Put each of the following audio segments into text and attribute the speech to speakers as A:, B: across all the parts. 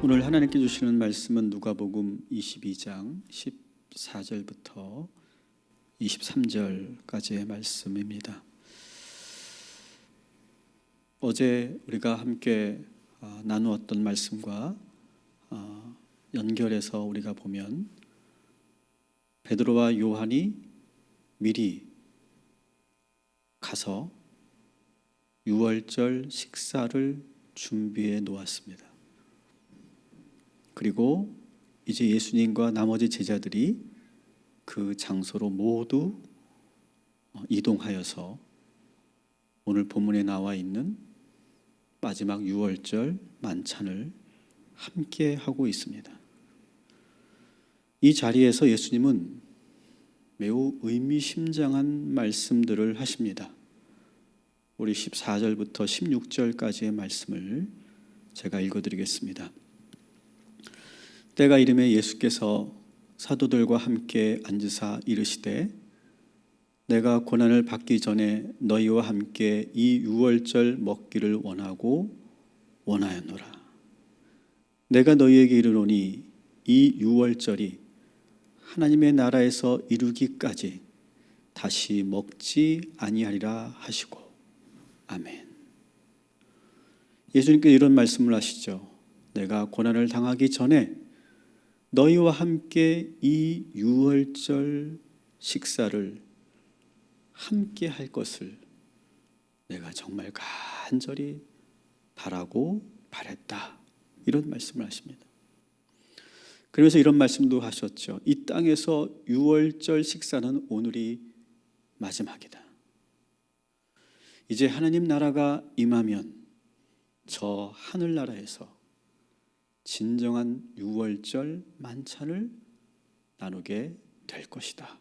A: 오늘 하나님께 주시는 말씀은 누가복음 22장 14절부터 23절까지의 말씀입니다. 어제 우리가 함께 나누었던 말씀과 연결해서 우리가 보면 베드로와 요한이 미리 가서 유월절 식사를 준비해 놓았습니다. 그리고 이제 예수님과 나머지 제자들이 그 장소로 모두 이동하여서 오늘 본문에 나와 있는 마지막 유월절 만찬을 함께 하고 있습니다. 이 자리에서 예수님은 매우 의미심장한 말씀들을 하십니다. 우리 14절부터 16절까지의 말씀을 제가 읽어드리겠습니다. 때가 이르매 예수께서 사도들과 함께 앉으사 이르시되 내가 고난을 받기 전에 너희와 함께 이 유월절 먹기를 원하였노라. 내가 너희에게 이르노니 이 유월절이 하나님의 나라에서 이루기까지 다시 먹지 아니하리라 하시고. 아멘. 예수님께서 이런 말씀을 하시죠. 내가 고난을 당하기 전에 너희와 함께 이 유월절 식사를 함께 할 것을 내가 정말 간절히 바라고 바랬다. 이런 말씀을 하십니다. 그러면서 이런 말씀도 하셨죠. 이 땅에서 유월절 식사는 오늘이 마지막이다. 이제 하나님 나라가 임하면 저 하늘나라에서 진정한 유월절 만찬을 나누게 될 것이다.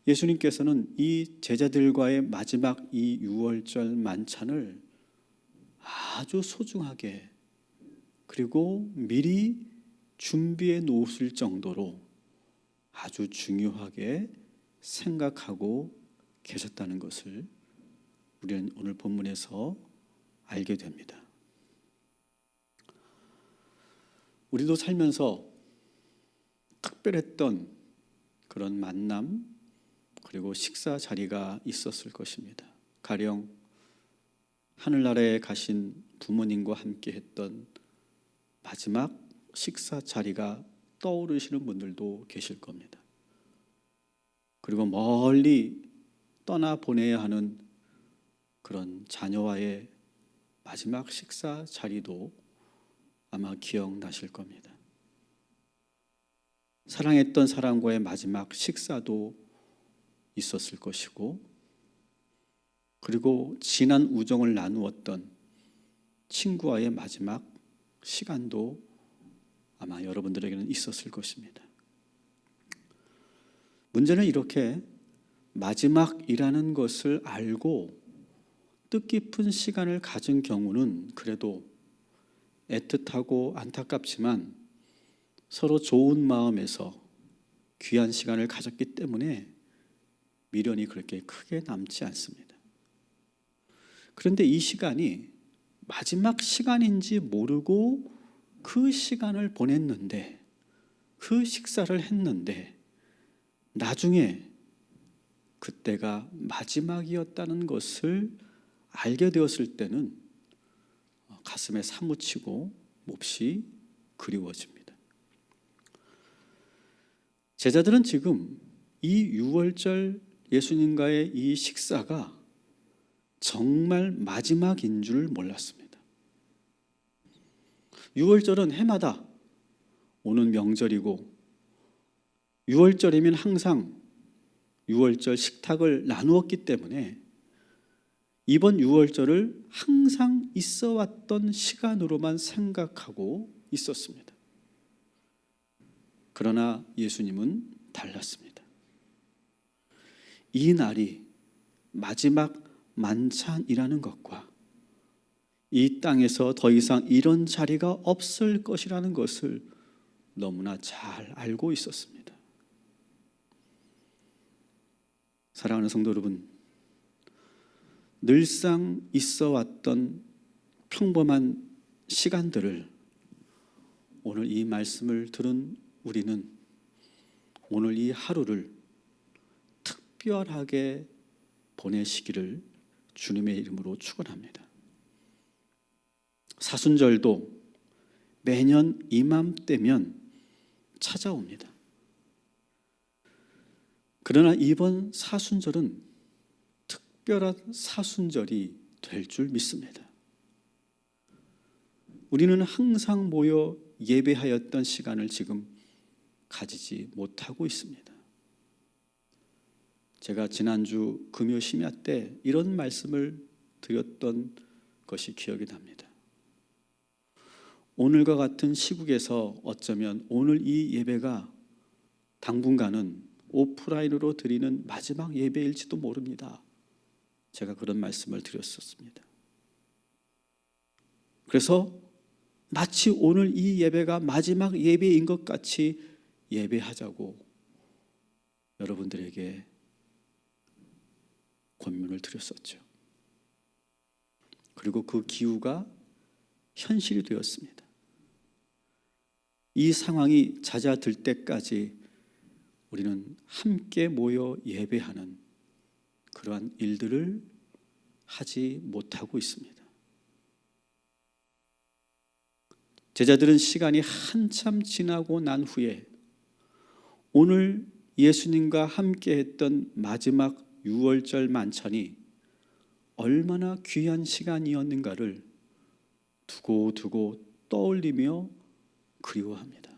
A: 예수님께서는 이 제자들과의 마지막 이 유월절 만찬을 아주 소중하게 그리고 미리 준비해 놓으실 정도로 아주 중요하게 생각하고 계셨다는 것을 우리는 오늘 본문에서 알게 됩니다. 우리도 살면서 특별했던 그런 만남 그리고 식사 자리가 있었을 것입니다. 가령 하늘나라에 가신 부모님과 함께 했던 마지막 식사 자리가 떠오르시는 분들도 계실 겁니다. 그리고 멀리 떠나보내야 하는 그런 자녀와의 마지막 식사 자리도 아마 기억나실 겁니다. 사랑했던 사람과의 마지막 식사도 있었을 것이고, 그리고 진한 우정을 나누었던 친구와의 마지막 시간도 아마 여러분들에게는 있었을 것입니다. 문제는 이렇게 마지막이라는 것을 알고 뜻깊은 시간을 가진 경우는 그래도 애틋하고 안타깝지만 서로 좋은 마음에서 귀한 시간을 가졌기 때문에 미련이 그렇게 크게 남지 않습니다. 그런데 이 시간이 마지막 시간인지 모르고 그 시간을 보냈는데, 그 식사를 했는데 나중에 그때가 마지막이었다는 것을 알게 되었을 때는 가슴에 사무치고 몹시 그리워집니다. 제자들은 지금 이 유월절 예수님과의 이 식사가 정말 마지막인 줄 몰랐습니다. 유월절은 해마다 오는 명절이고, 유월절이면 항상 유월절 식탁을 나누었기 때문에 이번 유월절을 항상 있어 왔던 시간으로만 생각하고 있었습니다. 그러나 예수님은 달랐습니다. 이 날이 마지막 만찬이라는 것과 이 땅에서 더 이상 이런 자리가 없을 것이라는 것을 너무나 잘 알고 있었습니다. 사랑하는 성도 여러분, 늘상 있어 왔던 평범한 시간들을 오늘 이 말씀을 들은 우리는 오늘 이 하루를 특별하게 보내시기를 주님의 이름으로 축원합니다. 사순절도 매년 이맘때면 찾아옵니다. 그러나 이번 사순절은 특별한 사순절이 될 줄 믿습니다. 우리는 항상 모여 예배하였던 시간을 지금 가지지 못하고 있습니다. 제가 지난주 금요 심야 때 이런 말씀을 드렸던 것이 기억이 납니다. 오늘과 같은 시국에서 어쩌면 오늘 이 예배가 당분간은 오프라인으로 드리는 마지막 예배일지도 모릅니다. 제가 그런 말씀을 드렸었습니다. 그래서 마치 오늘 이 예배가 마지막 예배인 것 같이 예배하자고 여러분들에게 권면을 드렸었죠. 그리고 그 기후가 현실이 되었습니다. 이 상황이 잦아들 때까지 우리는 함께 모여 예배하는 그러한 일들을 하지 못하고 있습니다. 제자들은 시간이 한참 지나고 난 후에 오늘 예수님과 함께 했던 마지막 유월절 만찬이 얼마나 귀한 시간이었는가를 두고두고 떠올리며 그리워합니다.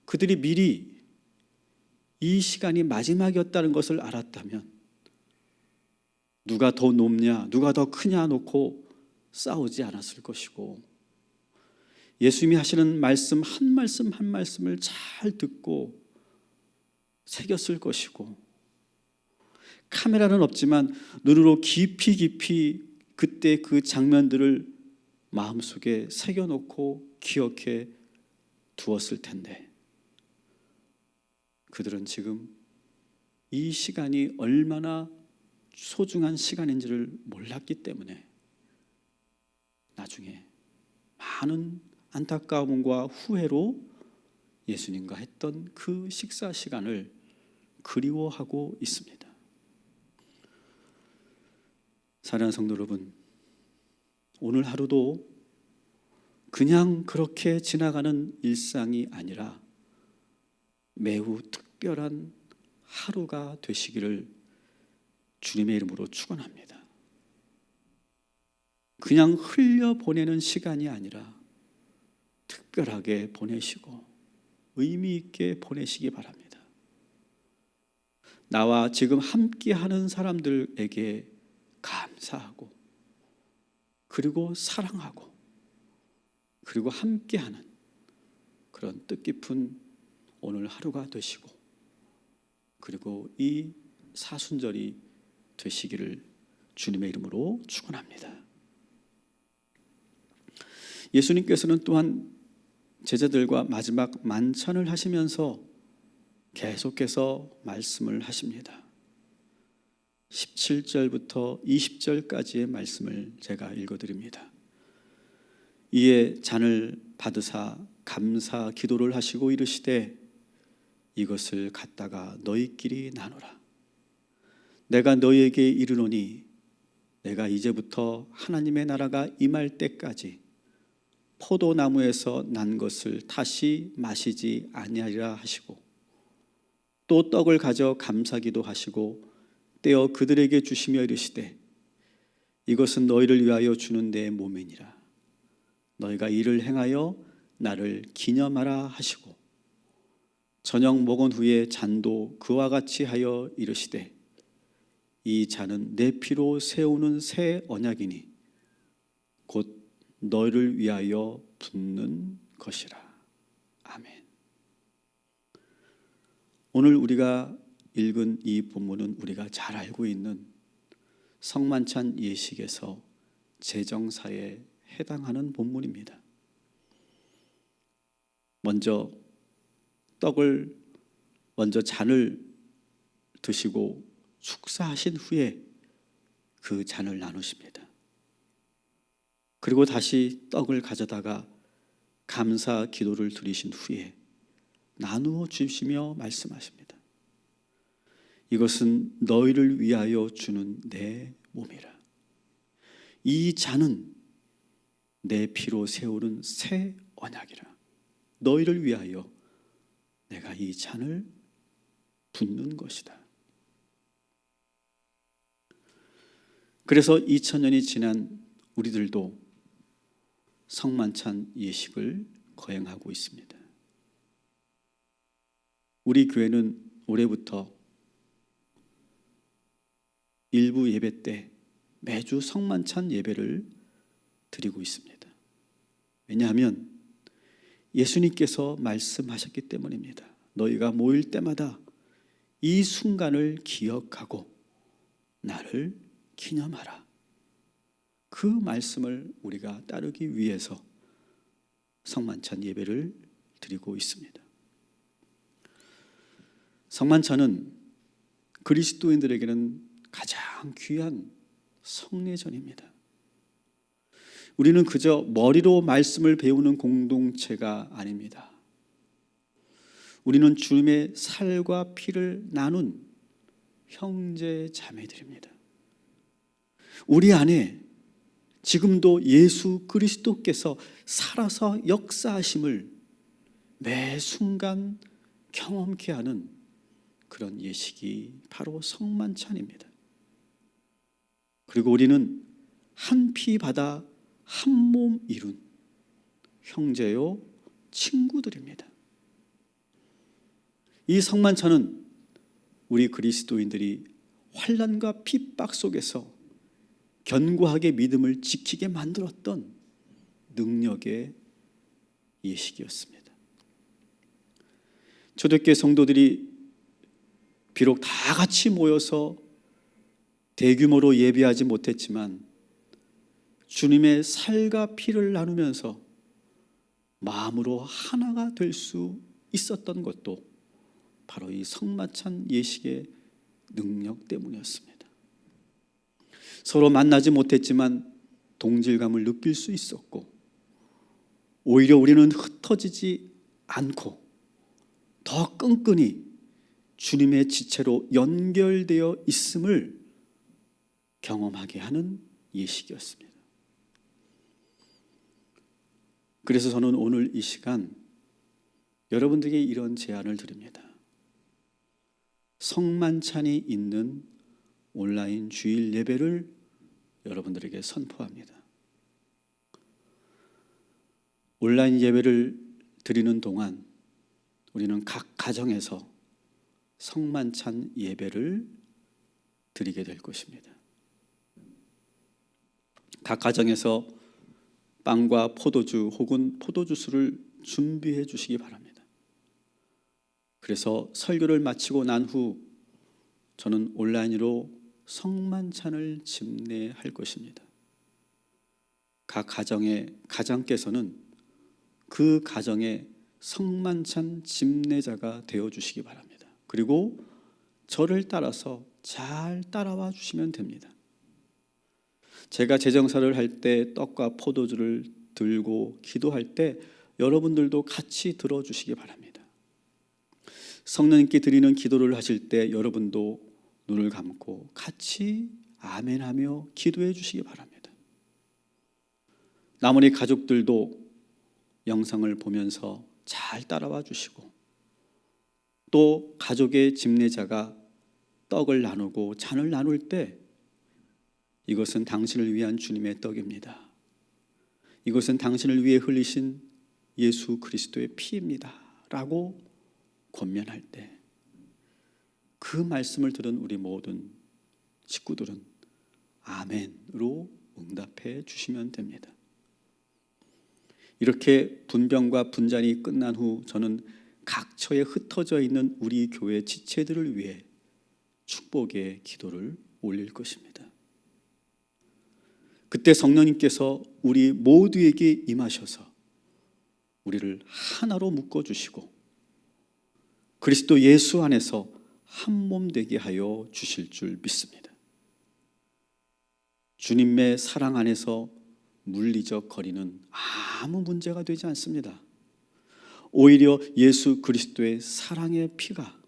A: 그들이 미리 이 시간이 마지막이었다는 것을 알았다면 누가 더 높냐, 누가 더 크냐 놓고 싸우지 않았을 것이고 예수님이 하시는 말씀 한 말씀 한 말씀을 잘 듣고 새겼을 것이고 카메라는 없지만 눈으로 깊이 그때 그 장면들을 마음속에 새겨놓고 기억해 두었을 텐데 그들은 지금 이 시간이 얼마나 소중한 시간인지를 몰랐기 때문에 나중에 많은 안타까움과 후회로 예수님과 했던 그 식사 시간을 그리워하고 있습니다. 사랑하는 성도 여러분, 오늘 하루도 그냥 그렇게 지나가는 일상이 아니라 매우 특별한 하루가 되시기를 주님의 이름으로 축원합니다. 그냥 흘려보내는 시간이 아니라 특별하게 보내시고 의미 있게 보내시기 바랍니다. 나와 지금 함께하는 사람들에게 감사하고 그리고 사랑하고 그리고 함께하는 그런 뜻깊은 오늘 하루가 되시고 그리고 이 사순절이 되시기를 주님의 이름으로 축원합니다. 예수님께서는 또한 제자들과 마지막 만찬을 하시면서 계속해서 말씀을 하십니다. 17절부터 20절까지의 말씀을 제가 읽어드립니다. 이에 잔을 받으사 감사 기도를 하시고 이르시되 이것을 갖다가 너희끼리 나누라. 내가 너희에게 이르노니 내가 이제부터 하나님의 나라가 임할 때까지 포도나무에서 난 것을 다시 마시지 아니하리라 하시고 또 떡을 가져 감사기도 하시고 떼어 그들에게 주시며 이르시되 이것은 너희를 위하여 주는 내 몸이니라. 너희가 이를 행하여 나를 기념하라 하시고 저녁 먹은 후에 잔도 그와 같이 하여 이르시되 이 잔은 내 피로 세우는 새 언약이니 곧 너희를 위하여 붓는 것이라. 아멘. 오늘 우리가 읽은 이 본문은 우리가 잘 알고 있는 성만찬 예식에서 제정사에 해당하는 본문입니다. 먼저 잔을 드시고 축사하신 후에 그 잔을 나누십니다. 그리고 다시 떡을 가져다가 감사 기도를 드리신 후에 나누어 주시며 말씀하십니다. 이것은 너희를 위하여 주는 내 몸이라. 이 잔은 내 피로 세우는 새 언약이라. 너희를 위하여 내가 이 잔을 붓는 것이다. 그래서 2000년이 지난 우리들도 성만찬 예식을 거행하고 있습니다. 우리 교회는 올해부터 일부 예배 때 매주 성만찬 예배를 드리고 있습니다. 왜냐하면 예수님께서 말씀하셨기 때문입니다. 너희가 모일 때마다 이 순간을 기억하고 나를 기념하라. 그 말씀을 우리가 따르기 위해서 성만찬 예배를 드리고 있습니다. 성만찬은 그리스도인들에게는 가장 귀한 성례전입니다. 우리는 그저 머리로 말씀을 배우는 공동체가 아닙니다. 우리는 주님의 살과 피를 나눈 형제 자매들입니다. 우리 안에 지금도 예수 그리스도께서 살아서 역사하심을 매 순간 경험케 하는 그런 예식이 바로 성만찬입니다. 그리고 우리는 한 피 받아 한 몸 이룬 형제요 친구들입니다. 이 성만찬은 우리 그리스도인들이 환난과 핍박 속에서 견고하게 믿음을 지키게 만들었던 능력의 예식이었습니다. 초대교회 성도들이 비록 다 같이 모여서 대규모로 예배하지 못했지만 주님의 살과 피를 나누면서 마음으로 하나가 될 수 있었던 것도 바로 이 성만찬 예식의 능력 때문이었습니다. 서로 만나지 못했지만 동질감을 느낄 수 있었고, 오히려 우리는 흩어지지 않고 더 끈끈이 주님의 지체로 연결되어 있음을 경험하게 하는 예식이었습니다. 그래서 저는 오늘 이 시간 여러분들에게 이런 제안을 드립니다. 성만찬이 있는 온라인 주일 예배를 여러분들에게 선포합니다. 온라인 예배를 드리는 동안 우리는 각 가정에서 성만찬 예배를 드리게 될 것입니다. 각 가정에서 빵과 포도주 혹은 포도주스를 준비해 주시기 바랍니다. 그래서 설교를 마치고 난 후 저는 온라인으로 성만찬을 집례할 것입니다. 각 가정의 가장께서는 그 가정의 성만찬 집례자가 되어 주시기 바랍니다. 그리고 저를 따라서 잘 따라와 주시면 됩니다. 제가 제정사를 할 때 떡과 포도주를 들고 기도할 때 여러분들도 같이 들어주시기 바랍니다. 성령님께 드리는 기도를 하실 때 여러분도 눈을 감고 같이 아멘하며 기도해 주시기 바랍니다. 나머지 가족들도 영상을 보면서 잘 따라와 주시고, 또 가족의 집례자가 떡을 나누고 잔을 나눌 때 이것은 당신을 위한 주님의 떡입니다. 이것은 당신을 위해 흘리신 예수 그리스도의 피입니다. 라고 권면할 때 그 말씀을 들은 우리 모든 식구들은 아멘으로 응답해 주시면 됩니다. 이렇게 분병과 분잔이 끝난 후 저는 각처에 흩어져 있는 우리 교회 지체들을 위해 축복의 기도를 올릴 것입니다. 그때 성령님께서 우리 모두에게 임하셔서 우리를 하나로 묶어주시고 그리스도 예수 안에서 한 몸 되게 하여 주실 줄 믿습니다. 주님의 사랑 안에서 물리적 거리는 아무 문제가 되지 않습니다. 오히려 예수 그리스도의 사랑의 피가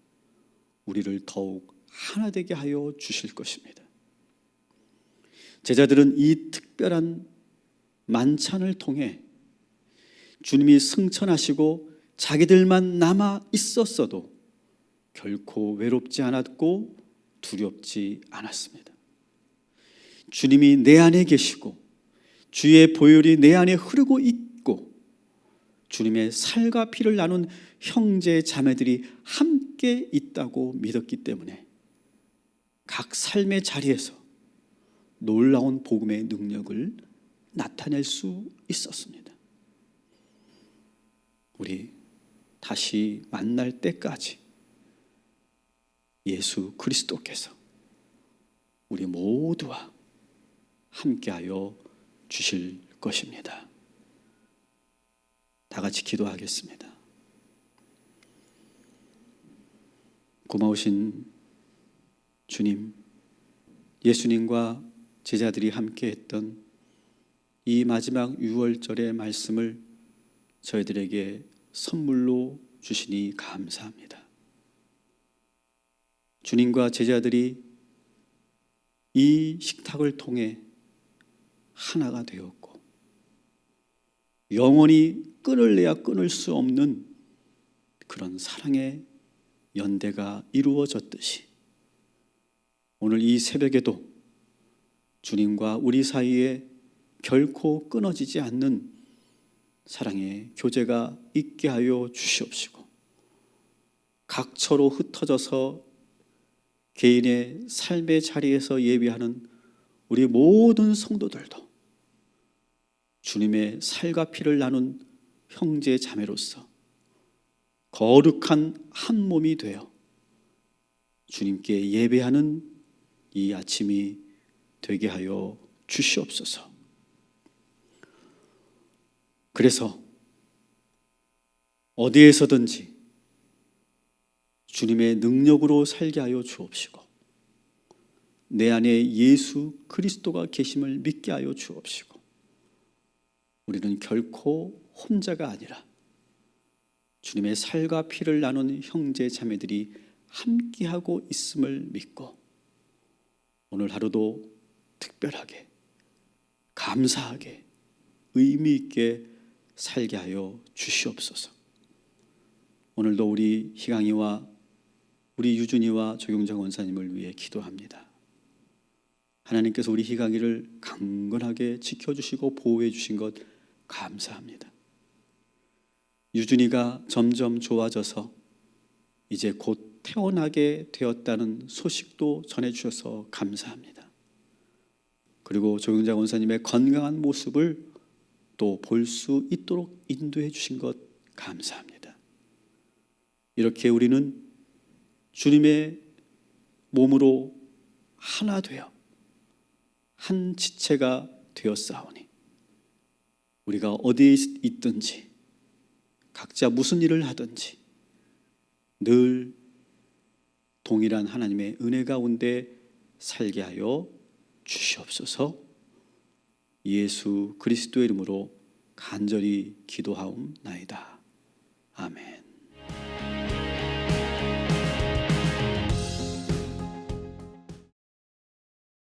A: 우리를 더욱 하나 되게 하여 주실 것입니다. 제자들은 이 특별한 만찬을 통해 주님이 승천하시고 자기들만 남아 있었어도 결코 외롭지 않았고 두렵지 않았습니다. 주님이 내 안에 계시고 주의 보혈이 내 안에 흐르고 있고 주님의 살과 피를 나눈 형제 자매들이 함께 있다고 믿었기 때문에 각 삶의 자리에서 놀라운 복음의 능력을 나타낼 수 있었습니다. 우리 다시 만날 때까지 예수 그리스도께서 우리 모두와 함께하여 주실 것입니다. 다 같이 기도하겠습니다. 고마우신 주님, 예수님과 제자들이 함께했던 이 마지막 유월절의 말씀을 저희들에게 선물로 주시니 감사합니다. 주님과 제자들이 이 식탁을 통해 하나가 되었고 영원히 끊을래야 끊을 수 없는 그런 사랑의 연대가 이루어졌듯이 오늘 이 새벽에도 주님과 우리 사이에 결코 끊어지지 않는 사랑의 교제가 있게 하여 주시옵시고 각처로 흩어져서 개인의 삶의 자리에서 예비하는 우리 모든 성도들도 주님의 살과 피를 나눈 형제 자매로서 거룩한 한 몸이 되어 주님께 예배하는 이 아침이 되게 하여 주시옵소서. 그래서 어디에서든지 주님의 능력으로 살게 하여 주옵시고 내 안에 예수 그리스도가 계심을 믿게 하여 주옵시고 우리는 결코 혼자가 아니라 주님의 살과 피를 나눈 형제 자매들이 함께하고 있음을 믿고 오늘 하루도 특별하게 감사하게 의미 있게 살게 하여 주시옵소서. 오늘도 우리 희강이와 우리 유준이와 조경장 원사님을 위해 기도합니다. 하나님께서 우리 희강이를 강건하게 지켜주시고 보호해 주신 것 감사합니다. 유준이가 점점 좋아져서 이제 곧 태어나게 되었다는 소식도 전해주셔서 감사합니다. 그리고 조경장 원사님의 건강한 모습을 또 볼 수 있도록 인도해 주신 것 감사합니다. 이렇게 우리는 주님의 몸으로 하나 되어 한 지체가 되었사오니 우리가 어디에 있든지 각자 무슨 일을 하든지 늘 동일한 하나님의 은혜 가운데 살게 하여 주시옵소서. 예수 그리스도의 이름으로 간절히 기도하옵나이다.